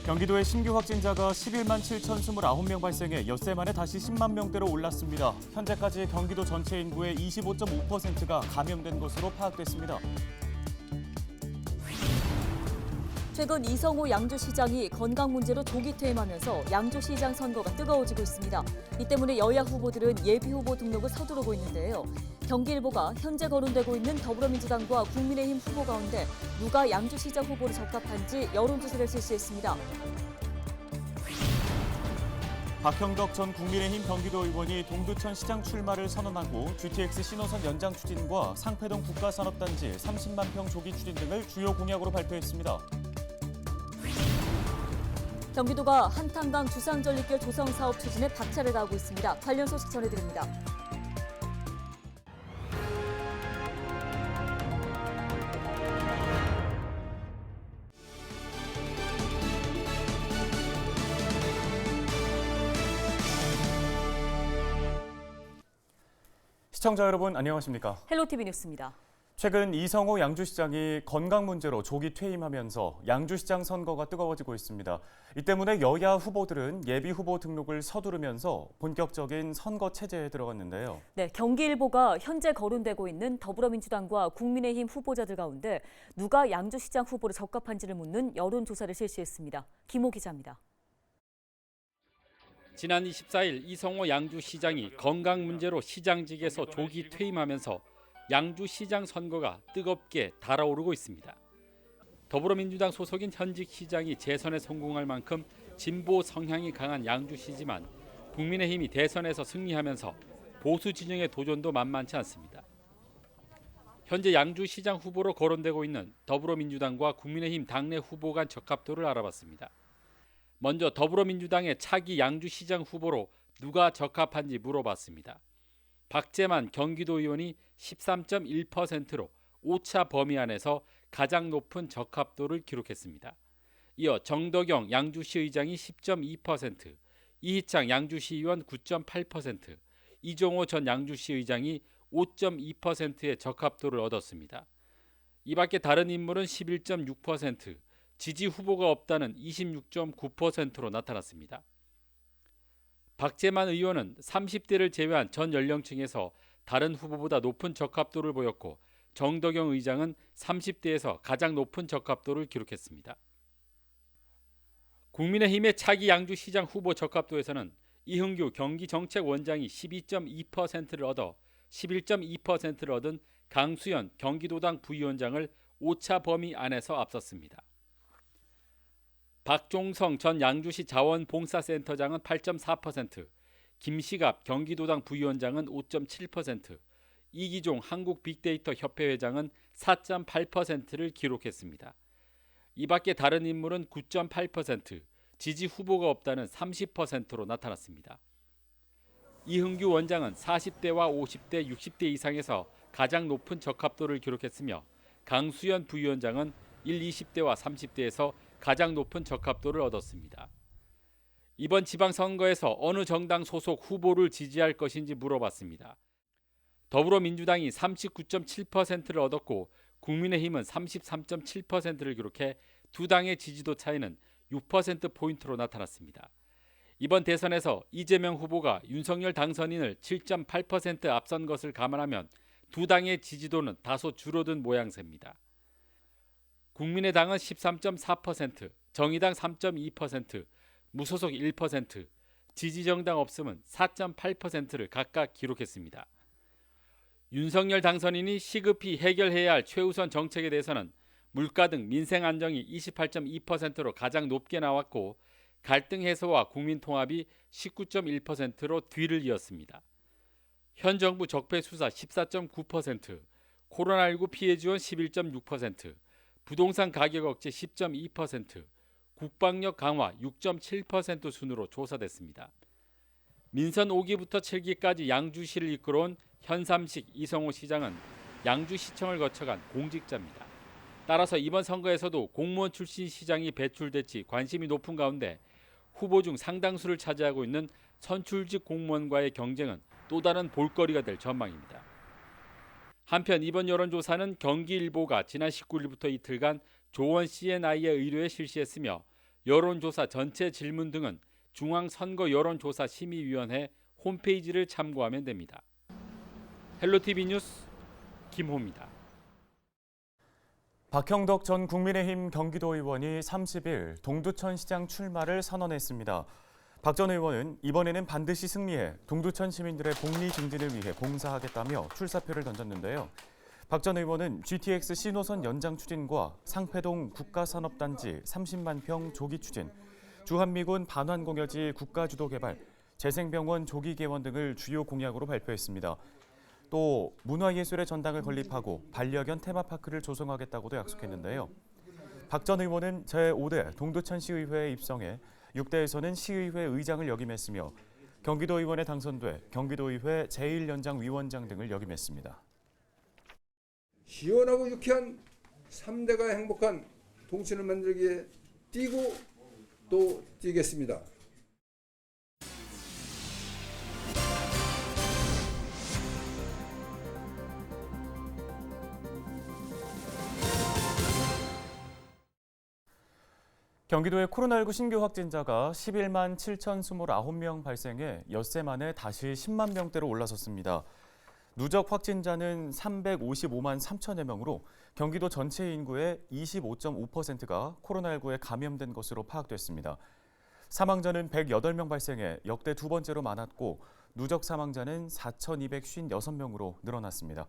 경기도의 신규 확진자가 11만 7,029명 발생해 엿새 만에 다시 10만 명대로 올랐습니다. 현재까지 경기도 전체 인구의 25.5%가 감염된 것으로 파악됐습니다. 최근 이성호 양주시장이 건강 문제로 조기 퇴임하면서 양주시장 선거가 뜨거워지고 있습니다. 이 때문에 여야 후보들은 예비후보 등록을 서두르고 있는데요. 경기일보가 현재 거론되고 있는 더불어민주당과 국민의힘 후보 가운데 누가 양주시장 후보로 적합한지 여론조사를 실시했습니다. 박형덕 전 국민의힘 경기도 의원이 동두천 시장 출마를 선언하고 GTX 신호선 연장 추진과 상패동 국가산업단지 30만 평 조기 추진 등을 주요 공약으로 발표했습니다. 경기도가 한탄강 주상전리길 조성 사업 추진에 박차를 가하고 있습니다. 관련 소식 전해드립니다. 시청자 여러분 안녕하십니까? 헬로티비 뉴스입니다. 최근 이성호 양주시장이 건강 문제로 조기 퇴임하면서 양주시장 선거가 뜨거워지고 있습니다. 이 때문에 여야 후보들은 예비 후보 등록을 서두르면서 본격적인 선거 체제에 들어갔는데요. 네, 경기일보가 현재 거론되고 있는 더불어민주당과 국민의힘 후보자들 가운데 누가 양주시장 후보로 적합한지를 묻는 여론조사를 실시했습니다. 김호 기자입니다. 지난 24일 이성호 양주시장이 건강 문제로 시장직에서 조기 퇴임하면서 양주시장 선거가 뜨겁게 달아오르고 있습니다. 더불어민주당 소속인 현직 시장이 재선에 성공할 만큼 진보 성향이 강한 양주시지만 국민의힘이 대선에서 승리하면서 보수 진영의 도전도 만만치 않습니다. 현재 양주시장 후보로 거론되고 있는 더불어민주당과 국민의힘 당내 후보 간 적합도를 알아봤습니다. 먼저 더불어민주당의 차기 양주시장 후보로 누가 적합한지 물어봤습니다. 박재만 경기도 의원이 13.1%로 5차 범위 안에서 가장 높은 적합도를 기록했습니다. 이어 정덕영 양주시 의장이 10.2%, 이희창 양주시 의원 9.8%, 이종호 전 양주시 의장이 5.2%의 적합도를 얻었습니다. 이 밖에 다른 인물은 11.6%, 지지 후보가 없다는 26.9%로 나타났습니다. 박재만 의원은 30대를 제외한 전 연령층에서 다른 후보보다 높은 적합도를 보였고 정덕영 의장은 30대에서 가장 높은 적합도를 기록했습니다. 국민의힘의 차기 양주시장 후보 적합도에서는 이흥규 경기정책원장이 12.2%를 얻어 11.2%를 얻은 강수현 경기도당 부위원장을 5차 범위 안에서 앞섰습니다. 박종성 전 양주시 자원봉사센터장은 8.4%, 김시갑 경기도당 부위원장은 5.7%, 이기종 한국빅데이터협회 회장은 4.8%를 기록했습니다. 이 밖에 다른 인물은 9.8%, 지지 후보가 없다는 30%로 나타났습니다. 이흥규 원장은 40대와 50대, 60대 이상에서 가장 높은 적합도를 기록했으며 강수현 부위원장은 20대와 30대에서 가장 높은 적합도를 얻었습니다. 이번 지방선거에서 어느 정당 소속 후보를 지지할 것인지 물어봤습니다. 더불어민주당이 39.7%를 얻었고 국민의힘은 33.7%를 기록해 두 당의 지지도 차이는 6%포인트로 나타났습니다. 이번 대선에서 이재명 후보가 윤석열 당선인을 7.8% 앞선 것을 감안하면 두 당의 지지도는 다소 줄어든 모양새입니다. 국민의당은 13.4%, 정의당 3.2%, 무소속 1%, 지지정당 없음은 4.8%를 각각 기록했습니다. 윤석열 당선인이 시급히 해결해야 할 최우선 정책에 대해서는 물가 등 민생 안정이 28.2%로 가장 높게 나왔고 갈등 해소와 국민 통합이 19.1%로 뒤를 이었습니다. 현 정부 적폐 수사 14.9%, 코로나19 피해 지원 11.6%, 부동산 가격 억제 10.2%, 국방력 강화 6.7% 순으로 조사됐습니다. 민선 5기부터 7기까지 양주시를 이끌어온 현삼식 이성호 시장은 양주시청을 거쳐간 공직자입니다. 따라서 이번 선거에서도 공무원 출신 시장이 배출될지 관심이 높은 가운데 후보 중 상당수를 차지하고 있는 선출직 공무원과의 경쟁은 또 다른 볼거리가 될 전망입니다. 한편 이번 여론조사는 경기일보가 지난 19일부터 이틀간 조원 CNI의 의뢰에 실시했으며 여론조사 전체 질문 등은 중앙선거여론조사심의위원회 홈페이지를 참고하면 됩니다. 헬로티비 뉴스 김호입니다. 박형덕 전 국민의힘 경기도 의원이 30일 동두천 시장 출마를 선언했습니다. 박 전 의원은 이번에는 반드시 승리해 동두천 시민들의 복리 증진을 위해 봉사하겠다며 출사표를 던졌는데요. 박 전 의원은 GTX 신호선 연장 추진과 상패동 국가산업단지 30만 평 조기 추진, 주한미군 반환공여지 국가주도 개발, 재생병원 조기 개원 등을 주요 공약으로 발표했습니다. 또 문화예술의 전당을 건립하고 반려견 테마파크를 조성하겠다고도 약속했는데요. 박 전 의원은 제5대 동두천시의회에 입성해 6대에서는 시의회 의장을 역임했으며 경기도 의원에 당선돼 경기도의회 제1연장 위원장 등을 역임했습니다. 시원하고 유쾌한 3대가 행복한 동천을 만들기에 뛰고 또 뛰겠습니다. 경기도의 코로나19 신규 확진자가 11만 7,029명 발생해 엿새 만에 다시 10만 명대로 올라섰습니다. 누적 확진자는 355만 3천여 명으로 경기도 전체 인구의 25.5%가 코로나19에 감염된 것으로 파악됐습니다. 사망자는 108명 발생해 역대 두 번째로 많았고 누적 사망자는 4,256명으로 늘어났습니다.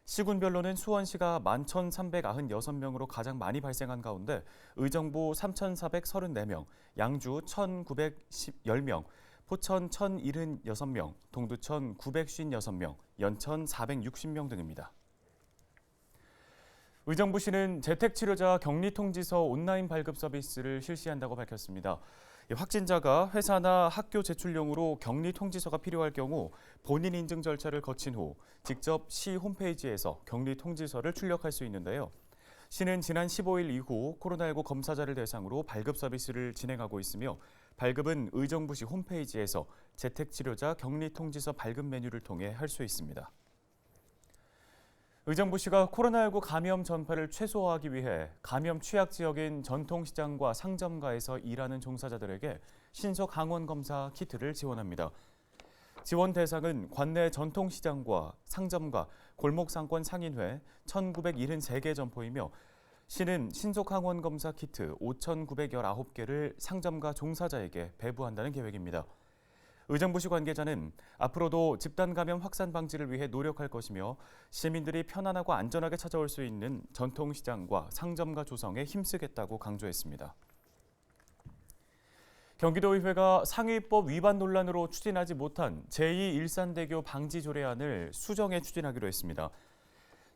시군별로는 수원시가 11,396명으로 가장 많이 발생한 가운데 의정부 3,434명, 양주 1,910명, 포천 1,076명, 동두천 956명, 연천 460명 등입니다. 의정부시는 재택치료자 격리통지서 온라인 발급 서비스를 실시한다고 밝혔습니다. 확진자가 회사나 학교 제출용으로 격리통지서가 필요할 경우 본인 인증 절차를 거친 후 직접 시 홈페이지에서 격리통지서를 출력할 수 있는데요. 시는 지난 15일 이후 코로나19 검사자를 대상으로 발급 서비스를 진행하고 있으며 발급은 의정부시 홈페이지에서 재택치료자 격리통지서 발급 메뉴를 통해 할 수 있습니다. 의정부시가 코로나19 감염 전파를 최소화하기 위해 감염 취약 지역인 전통시장과 상점가에서 일하는 종사자들에게 신속 항원 검사 키트를 지원합니다. 지원 대상은 관내 전통시장과 상점가, 골목상권 상인회 1,973개 점포이며 시는 신속 항원 검사 키트 5,919개를 상점가 종사자에게 배부한다는 계획입니다. 의정부시 관계자는 앞으로도 집단 감염 확산 방지를 위해 노력할 것이며 시민들이 편안하고 안전하게 찾아올 수 있는 전통시장과 상점가 조성에 힘쓰겠다고 강조했습니다. 경기도의회가 상위법 위반 논란으로 추진하지 못한 제2일산대교 방지 조례안을 수정해 추진하기로 했습니다.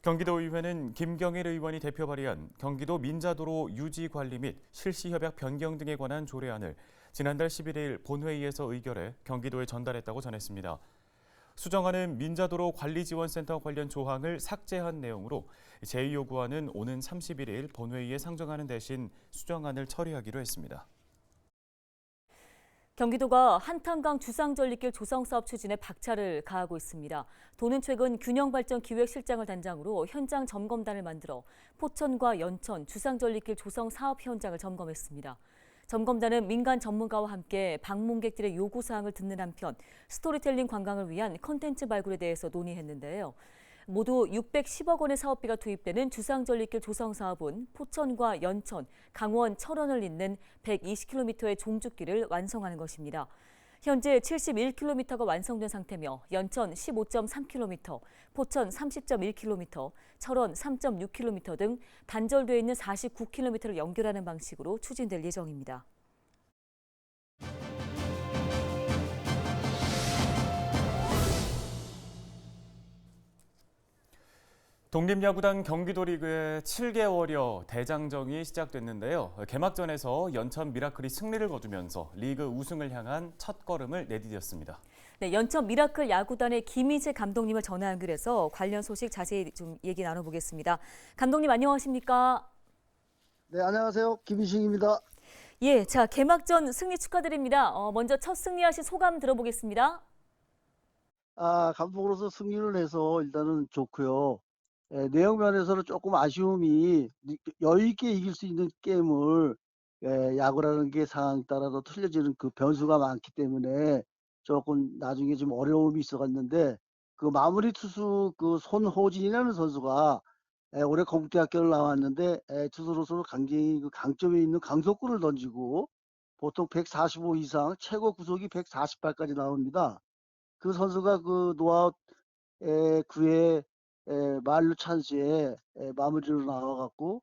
경기도의회는 김경일 의원이 대표 발의한 경기도 민자도로 유지 관리 및 실시 협약 변경 등에 관한 조례안을 지난달 11일 본회의에서 의결해 경기도에 전달했다고 전했습니다. 수정안은 민자도로 관리지원센터 관련 조항을 삭제한 내용으로 제2요구안은 오는 31일 본회의에 상정하는 대신 수정안을 처리하기로 했습니다. 경기도가 한탄강 주상전리길 조성 사업 추진에 박차를 가하고 있습니다. 도는 최근 균형발전기획실장을 단장으로 현장 점검단을 만들어 포천과 연천 주상전리길 조성 사업 현장을 점검했습니다. 점검단은 민간 전문가와 함께 방문객들의 요구사항을 듣는 한편 스토리텔링 관광을 위한 콘텐츠 발굴에 대해서 논의했는데요. 모두 610억 원의 사업비가 투입되는 주상전리길 조성 사업은 포천과 연천, 강원, 철원을 잇는 120km의 종주길을 완성하는 것입니다. 현재 71km가 완성된 상태며 연천 15.3km, 포천 30.1km, 철원 3.6km 등 단절돼 있는 49km를 연결하는 방식으로 추진될 예정입니다. 독립야구단 경기도리그의 7개월여 대장정이 시작됐는데요. 개막전에서 연천 미라클이 승리를 거두면서 리그 우승을 향한 첫걸음을 내디뎠습니다. 네, 연천 미라클 야구단의 김희재 감독님을 전화 연결해서 관련 소식 자세히 좀 얘기 나눠보겠습니다. 감독님 안녕하십니까? 네, 안녕하세요. 김희식입니다. 예, 자 개막전 승리 축하드립니다. 먼저 첫 승리하신 소감 들어보겠습니다. 감독으로서 승리를 해서 일단은 좋고요. 내용 면에서는 조금 아쉬움이 여유 있게 이길 수 있는 게임을 야구라는 게 상황에 따라서 틀려지는 그 변수가 많기 때문에 조금 나중에 좀 어려움이 있어갔는데 그 마무리 투수 그 손호진이라는 선수가 올해 건국대학교를 나왔는데 투수로서 굉장히 그 강점이 있는 강속구를 던지고 보통 145 이상 최고 구속이 148까지 나옵니다. 그 선수가 그 노아웃 9회 만루 찬스에 마무리로 나와갖고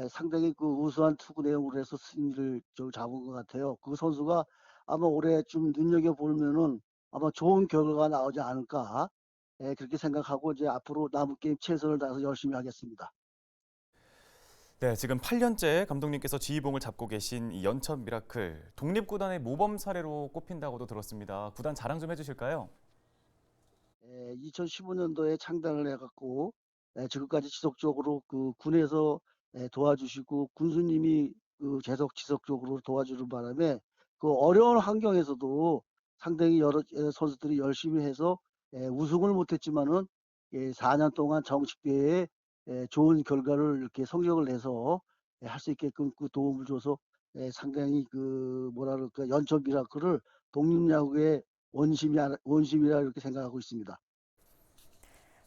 상당히 그 우수한 투구 내용으로 해서 승리를 좀 잡은 것 같아요. 그 선수가 아마 올해 좀 눈여겨보면은 아마 좋은 결과가 나오지 않을까 그렇게 생각하고 이제 앞으로 남은 게임 최선을 다해서 열심히 하겠습니다. 네, 지금 8년째 감독님께서 지휘봉을 잡고 계신 이 연천 미라클. 독립구단의 모범 사례로 꼽힌다고도 들었습니다. 구단 자랑 좀 해주실까요? 2015년도에 창단을 해갖고 지금까지 지속적으로 그 군에서 도와주시고 군수님이 그 지속적으로 도와주는 바람에 그 어려운 환경에서도 상당히 여러 선수들이 열심히 해서 우승을 못했지만은 4년 동안 정식대회에 좋은 결과를 이렇게 성적을 내서 할 수 있게끔 그 도움을 줘서 상당히 그 뭐라 그럴까 연천 미라클을 독립야구의 원심이라 이렇게 생각하고 있습니다.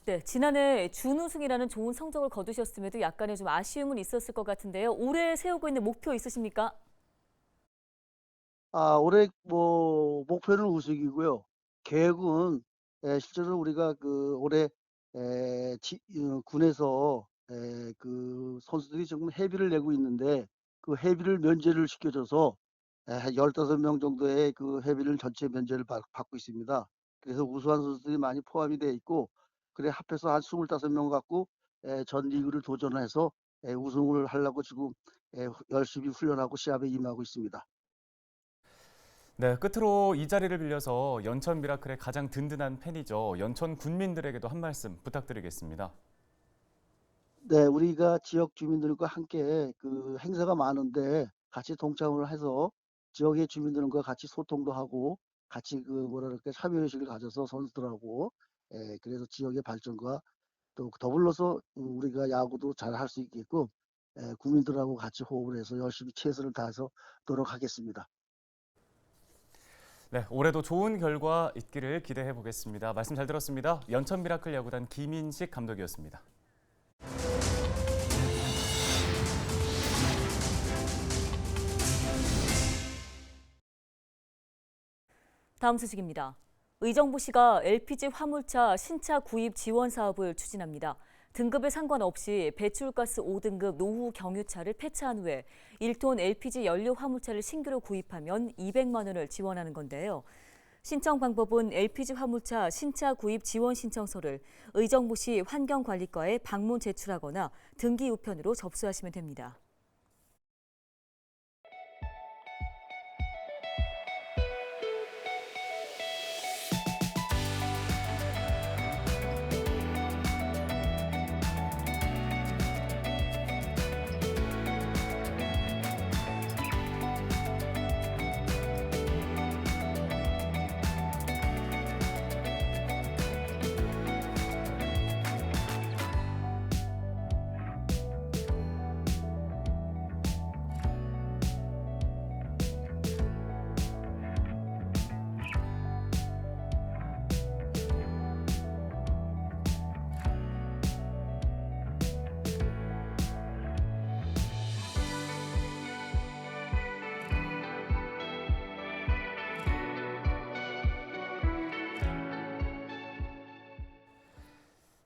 네, 지난해 준우승이라는 좋은 성적을 거두셨음에도 약간의 좀 아쉬움은 있었을 것 같은데요. 올해 세우고 있는 목표 있으십니까? 올해 뭐 목표는 우승이고요. 계획은 실제로 우리가 그 올해 군에서 그 선수들이 지금 회비를 내고 있는데 그 회비를 면제를 시켜줘서 한 15명 정도의 그 회비를 전체 면제를 받고 있습니다. 그래서 우수한 선수들이 많이 포함이 되어 있고 그래 합해서 한 25명 갖고 전 리그를 도전해서 우승을 하려고 지금 열심히 훈련하고 시합에 임하고 있습니다. 네, 끝으로 이 자리를 빌려서 연천 미라클의 가장 든든한 팬이죠. 연천 군민들에게도 한 말씀 부탁드리겠습니다. 네, 우리가 지역 주민들과 함께 그 행사가 많은데 같이 동참을 해서 지역의 주민들과 같이 소통도 하고 같이 그 뭐랄까 참여의식을 가져서 선수들하고 그래서 지역의 발전과 또 더불어서 우리가 야구도 잘 할 수 있게끔 국민들하고 같이 호흡을 해서 열심히 최선을 다해서 노력하겠습니다. 네, 올해도 좋은 결과 있기를 기대해 보겠습니다. 말씀 잘 들었습니다. 연천 미라클 야구단 김인식 감독이었습니다. 다음 소식입니다. 의정부시가 LPG 화물차 신차 구입 지원 사업을 추진합니다. 등급에 상관없이 배출가스 5등급 노후 경유차를 폐차한 후에 1톤 LPG 연료 화물차를 신규로 구입하면 200만 원을 지원하는 건데요. 신청 방법은 LPG 화물차 신차 구입 지원 신청서를 의정부시 환경관리과에 방문 제출하거나 등기 우편으로 접수하시면 됩니다.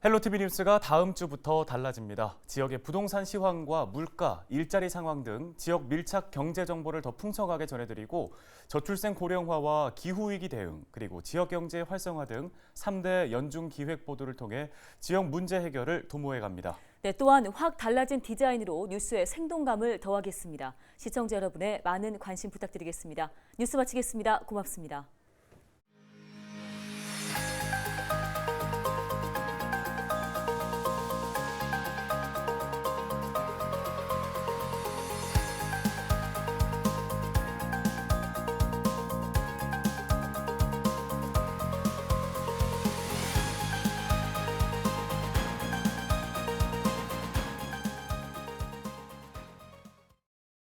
헬로티비 뉴스가 다음 주부터 달라집니다. 지역의 부동산 시황과 물가, 일자리 상황 등 지역 밀착 경제 정보를 더 풍성하게 전해드리고 저출생 고령화와 기후위기 대응, 그리고 지역 경제 활성화 등 3대 연중 기획 보도를 통해 지역 문제 해결을 도모해 갑니다. 네, 또한 확 달라진 디자인으로 뉴스의 생동감을 더하겠습니다. 시청자 여러분의 많은 관심 부탁드리겠습니다. 뉴스 마치겠습니다. 고맙습니다.